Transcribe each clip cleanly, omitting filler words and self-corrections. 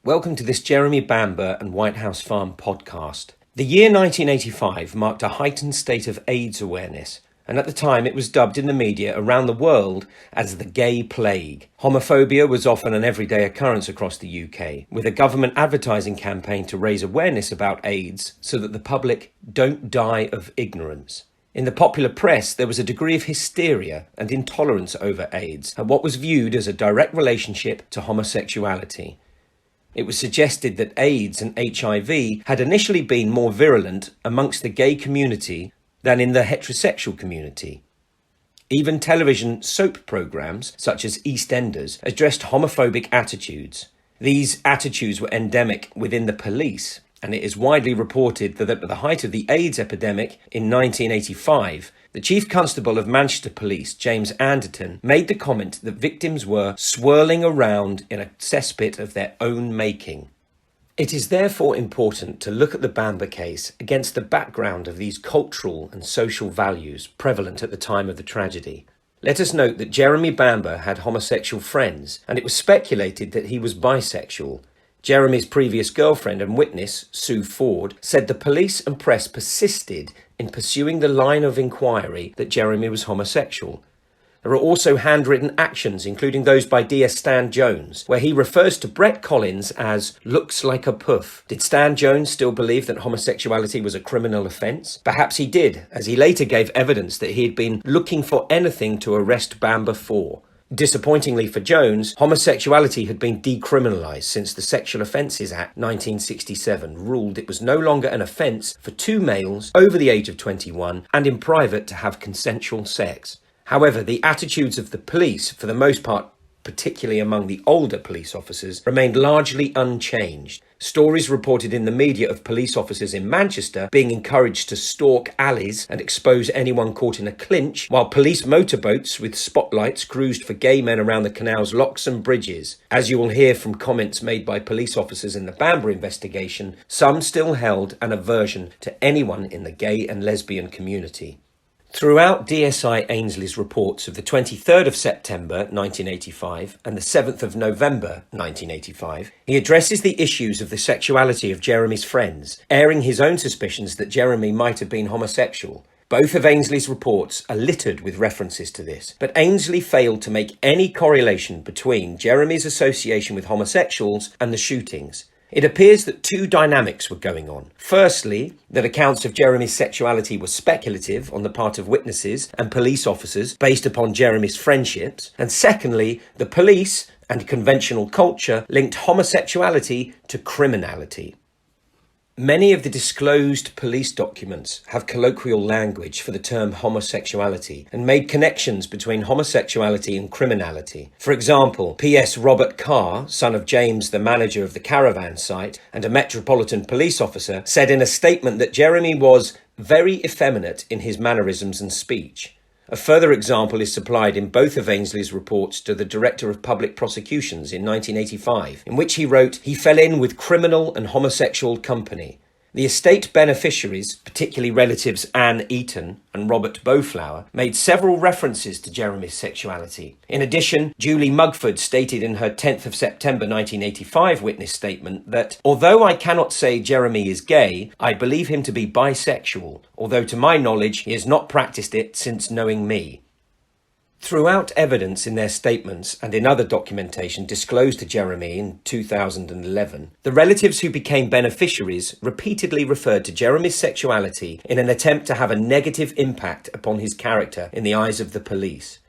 Welcome to this Jeremy Bamber and White House Farm podcast. The year 1985 marked a heightened state of AIDS awareness, and at the time it was dubbed in the media around the world as the gay plague. Homophobia was often an everyday occurrence across the UK, with a government advertising campaign to raise awareness about AIDS so that the public don't die of ignorance. In the popular press, there was a degree of hysteria and intolerance over AIDS and what was viewed as a direct relationship to homosexuality. It was suggested that AIDS and HIV had initially been more virulent amongst the gay community than in the heterosexual community. Even television soap programmes, such as EastEnders, addressed homophobic attitudes. These attitudes were endemic within the police, and it is widely reported that at the height of the AIDS epidemic in 1985, the Chief Constable of Manchester Police, James Anderton, made the comment that victims were swirling around in a cesspit of their own making. It is therefore important to look at the Bamber case against the background of these cultural and social values prevalent at the time of the tragedy. Let us note that Jeremy Bamber had homosexual friends, and it was speculated that he was bisexual. Jeremy's previous girlfriend and witness, Sue Ford, said the police and press persisted in pursuing the line of inquiry that Jeremy was homosexual. There are also handwritten actions, including those by DS Stan Jones, where he refers to Brett Collins as looks like a puff. Did Stan Jones still believe that homosexuality was a criminal offence? Perhaps he did, as he later gave evidence that he had been looking for anything to arrest Bamber for. Disappointingly for Jones, homosexuality had been decriminalised since the Sexual Offences Act 1967 ruled it was no longer an offence for two males over the age of 21 and in private to have consensual sex. However, the attitudes of the police, for the most part, particularly among the older police officers, remained largely unchanged. Stories reported in the media of police officers in Manchester being encouraged to stalk alleys and expose anyone caught in a clinch, while police motorboats with spotlights cruised for gay men around the canal's locks and bridges. As you will hear from comments made by police officers in the Bamber investigation, some still held an aversion to anyone in the gay and lesbian community. Throughout DSI Ainsley's reports of the 23rd of September 1985 and the 7th of November 1985, he addresses the issues of the sexuality of Jeremy's friends, airing his own suspicions that Jeremy might have been homosexual. Both of Ainsley's reports are littered with references to this, but Ainsley failed to make any correlation between Jeremy's association with homosexuals and the shootings. It appears that two dynamics were going on. Firstly, that accounts of Jeremy's sexuality were speculative on the part of witnesses and police officers based upon Jeremy's friendships. And secondly, the police and conventional culture linked homosexuality to criminality. Many of the disclosed police documents have colloquial language for the term homosexuality and made connections between homosexuality and criminality. For example, P.S. Robert Carr, son of James, the manager of the caravan site and a Metropolitan Police officer, said in a statement that Jeremy was very effeminate in his mannerisms and speech. A further example is supplied in both of Ainsley's reports to the Director of Public Prosecutions in 1985, in which he wrote, "He fell in with criminal and homosexual company." The estate beneficiaries, particularly relatives Anne Eaton and Robert Beauflower, made several references to Jeremy's sexuality. In addition, Julie Mugford stated in her 10th of September 1985 witness statement that, "Although I cannot say Jeremy is gay, I believe him to be bisexual, although to my knowledge he has not practiced it since knowing me." Throughout evidence in their statements and in other documentation disclosed to Jeremy in 2011, the relatives who became beneficiaries repeatedly referred to Jeremy's sexuality in an attempt to have a negative impact upon his character in the eyes of the police.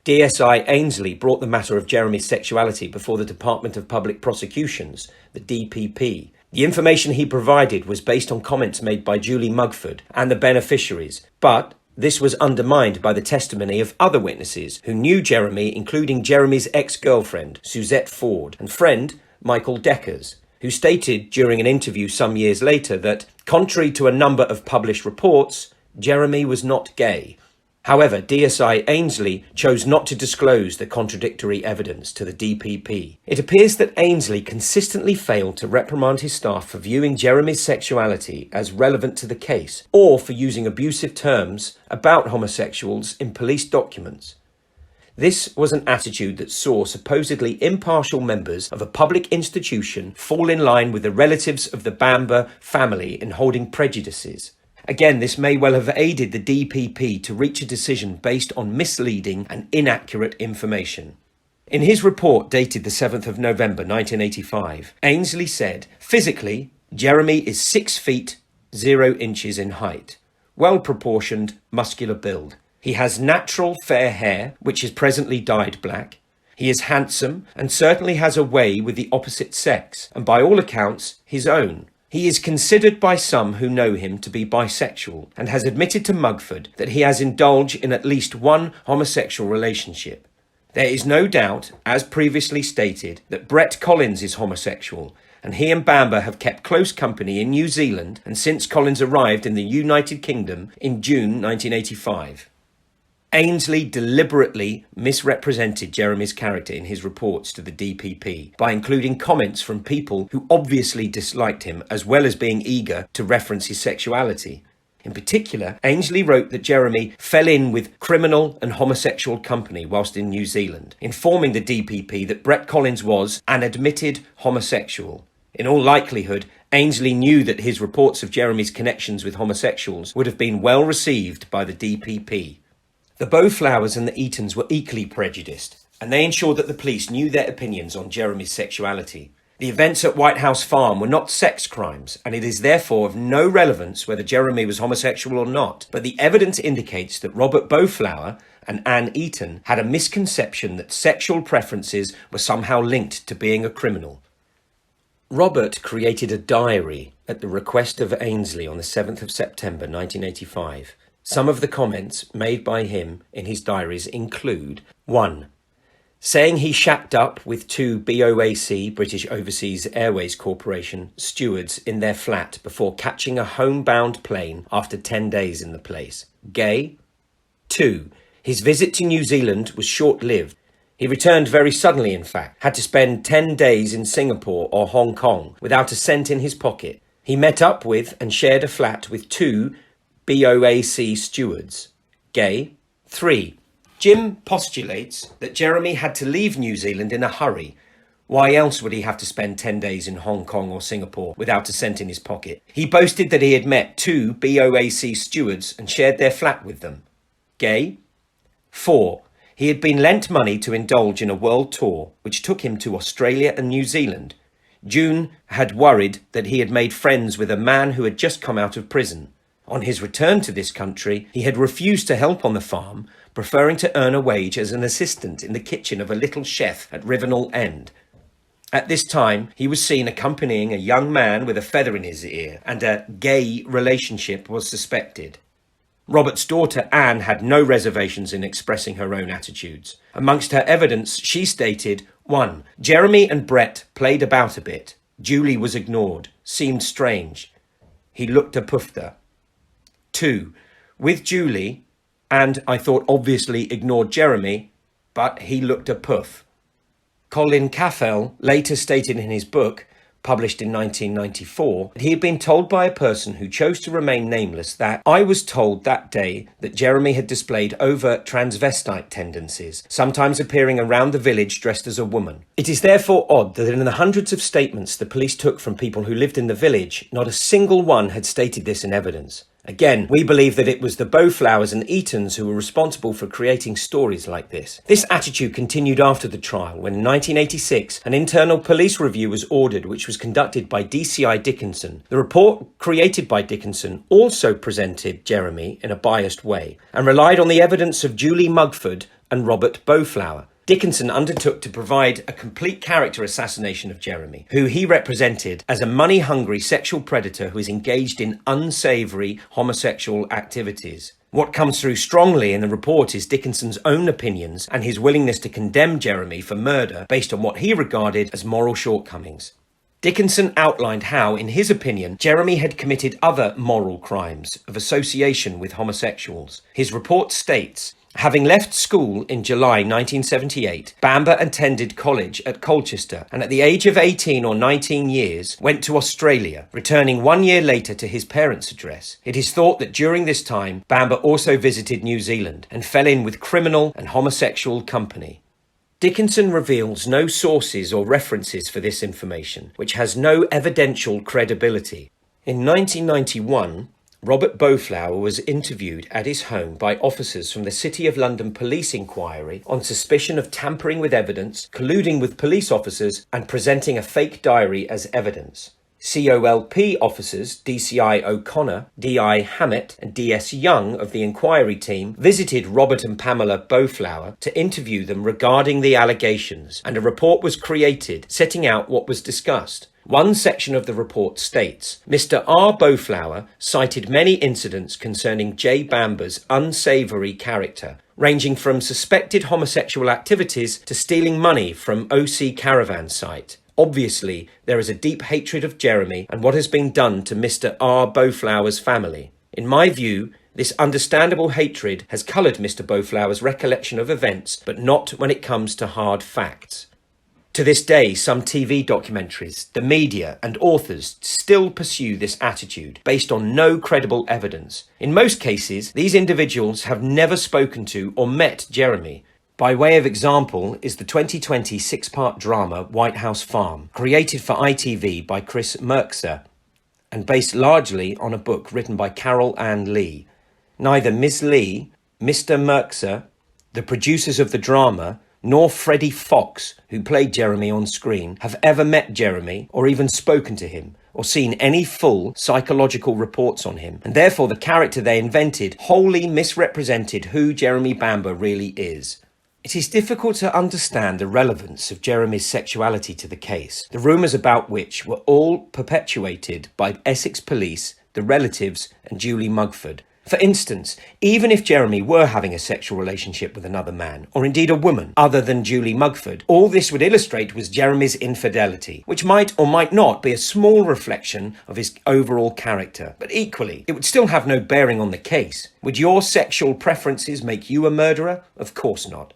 DSI Ainsley brought the matter of Jeremy's sexuality before the Department of Public Prosecutions, the DPP. The information he provided was based on comments made by Julie Mugford and the beneficiaries, but this was undermined by the testimony of other witnesses who knew Jeremy, including Jeremy's ex-girlfriend, Suzette Ford, and friend, Michael Deckers, who stated during an interview some years later that, contrary to a number of published reports, Jeremy was not gay. However, DSI Ainsley chose not to disclose the contradictory evidence to the DPP. It appears that Ainsley consistently failed to reprimand his staff for viewing Jeremy's sexuality as relevant to the case, or for using abusive terms about homosexuals in police documents. This was an attitude that saw supposedly impartial members of a public institution fall in line with the relatives of the Bamber family in holding prejudices. Again, this may well have aided the DPP to reach a decision based on misleading and inaccurate information. In his report dated the 7th of November 1985, Ainsley said, "Physically, Jeremy is 6 feet 0 inches in height, well-proportioned, muscular build. He has natural fair hair, which is presently dyed black. He is handsome and certainly has a way with the opposite sex, and by all accounts, his own. He is considered by some who know him to be bisexual and has admitted to Mugford that he has indulged in at least one homosexual relationship. There is no doubt, as previously stated, that Brett Collins is homosexual, and he and Bamber have kept close company in New Zealand and since Collins arrived in the United Kingdom in June 1985. Ainsley deliberately misrepresented Jeremy's character in his reports to the DPP by including comments from people who obviously disliked him as well as being eager to reference his sexuality. In particular, Ainsley wrote that Jeremy fell in with criminal and homosexual company whilst in New Zealand, informing the DPP that Brett Collins was an admitted homosexual. In all likelihood, Ainsley knew that his reports of Jeremy's connections with homosexuals would have been well received by the DPP. The Bowflowers and the Eatons were equally prejudiced, and they ensured that the police knew their opinions on Jeremy's sexuality. The events at White House Farm were not sex crimes, and it is therefore of no relevance whether Jeremy was homosexual or not, but the evidence indicates that Robert Bowflower and Anne Eaton had a misconception that sexual preferences were somehow linked to being a criminal. Robert created a diary at the request of Ainsley on the 7th of September 1985. Some of the comments made by him in his diaries include 1. Saying he shacked up with 2 BOAC, British Overseas Airways Corporation, stewards in their flat before catching a homebound plane after 10 days in the place. Gay. 2. His visit to New Zealand was short-lived. He returned very suddenly, in fact, had to spend 10 days in Singapore or Hong Kong without a cent in his pocket. He met up with and shared a flat with 2 BOAC stewards. Gay. 3. Jim postulates that Jeremy had to leave New Zealand in a hurry. Why else would he have to spend 10 days in Hong Kong or Singapore without a cent in his pocket? He boasted that he had met 2 BOAC stewards and shared their flat with them. Gay. 4. He had been lent money to indulge in a world tour, which took him to Australia and New Zealand. June had worried that he had made friends with a man who had just come out of prison. On his return to this country, he had refused to help on the farm, preferring to earn a wage as an assistant in the kitchen of a little chef at Rivenall End. At this time, he was seen accompanying a young man with a feather in his ear, and a gay relationship was suspected. Robert's daughter Anne had no reservations in expressing her own attitudes. Amongst her evidence, she stated, 1. Jeremy and Brett played about a bit. Julie was ignored, seemed strange. He looked a pufter. 2. With Julie, and I thought obviously ignored Jeremy, but he looked a puff. Colin Caffell later stated in his book, published in 1994, that he had been told by a person who chose to remain nameless that I was told that day that Jeremy had displayed overt transvestite tendencies, sometimes appearing around the village dressed as a woman. It is therefore odd that in the hundreds of statements the police took from people who lived in the village, not a single one had stated this in evidence. Again, we believe that it was the Bowflowers and Eatons who were responsible for creating stories like this. This attitude continued after the trial, when in 1986 an internal police review was ordered, which was conducted by DCI Dickinson. The report created by Dickinson also presented Jeremy in a biased way and relied on the evidence of Julie Mugford and Robert Bowflower. Dickinson undertook to provide a complete character assassination of Jeremy, who he represented as a money-hungry sexual predator who is engaged in unsavoury homosexual activities. What comes through strongly in the report is Dickinson's own opinions and his willingness to condemn Jeremy for murder based on what he regarded as moral shortcomings. Dickinson outlined how, in his opinion, Jeremy had committed other moral crimes of association with homosexuals. His report states, Having left school in July 1978, Bamber attended college at Colchester and at the age of 18 or 19 years went to Australia, returning 1 year later to his parents' address. It is thought that during this time, Bamber also visited New Zealand and fell in with criminal and homosexual company. Dickinson reveals no sources or references for this information, which has no evidential credibility. In 1991, Robert Bowflower was interviewed at his home by officers from the City of London Police Inquiry on suspicion of tampering with evidence, colluding with police officers, and presenting a fake diary as evidence. COLP officers DCI O'Connor, DI Hammett, and DS Young of the inquiry team visited Robert and Pamela Bowflower to interview them regarding the allegations, and a report was created setting out what was discussed. One section of the report states, Mr. R. Bowflower cited many incidents concerning J. Bamber's unsavoury character, ranging from suspected homosexual activities to stealing money from OC Caravan site. Obviously, there is a deep hatred of Jeremy and what has been done to Mr. R. Bowflower's family. In my view, this understandable hatred has coloured Mr. Bowflower's recollection of events, but not when it comes to hard facts. To this day, some TV documentaries, the media, and authors still pursue this attitude based on no credible evidence. In most cases, these individuals have never spoken to or met Jeremy. By way of example is the 2020 six-part drama White House Farm, created for ITV by Chris Merkser, and based largely on a book written by Carol Ann Lee. Neither Ms. Lee, Mr. Merkser, the producers of the drama, nor Freddie Fox, who played Jeremy on screen, have ever met Jeremy or even spoken to him or seen any full psychological reports on him, and therefore the character they invented wholly misrepresented who Jeremy Bamber really is. It is difficult to understand the relevance of Jeremy's sexuality to the case, the rumours about which were all perpetuated by Essex Police, the relatives, and Julie Mugford. For instance, even if Jeremy were having a sexual relationship with another man, or indeed a woman, other than Julie Mugford, all this would illustrate was Jeremy's infidelity, which might or might not be a small reflection of his overall character. But equally, it would still have no bearing on the case. Would your sexual preferences make you a murderer? Of course not.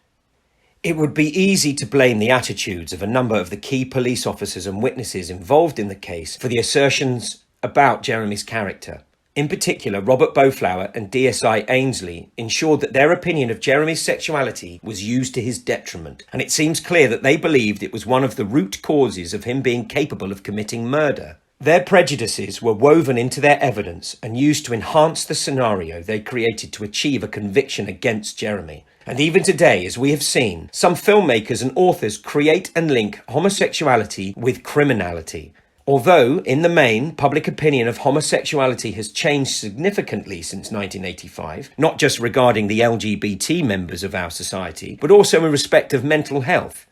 It would be easy to blame the attitudes of a number of the key police officers and witnesses involved in the case for the assertions about Jeremy's character. In particular, Robert Bowflower and DSI Ainsley ensured that their opinion of Jeremy's sexuality was used to his detriment, and it seems clear that they believed it was one of the root causes of him being capable of committing murder. Their prejudices were woven into their evidence and used to enhance the scenario they created to achieve a conviction against Jeremy. And even today, as we have seen, some filmmakers and authors create and link homosexuality with criminality. Although, in the main, public opinion of homosexuality has changed significantly since 1985, not just regarding the LGBT members of our society, but also in respect of mental health.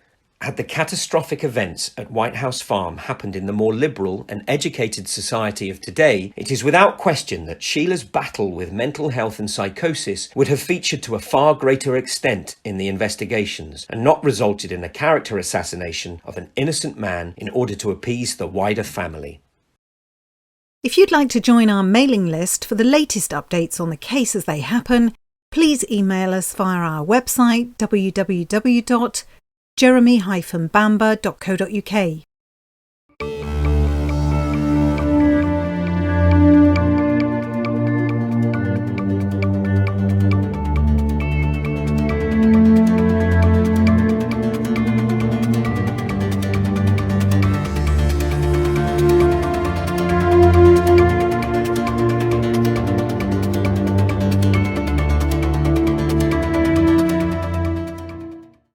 Had the catastrophic events at White House Farm happened in the more liberal and educated society of today, it is without question that Sheila's battle with mental health and psychosis would have featured to a far greater extent in the investigations and not resulted in a character assassination of an innocent man in order to appease the wider family. If you'd like to join our mailing list for the latest updates on the case as they happen, please email us via our website www.jeremy-bamber.co.uk.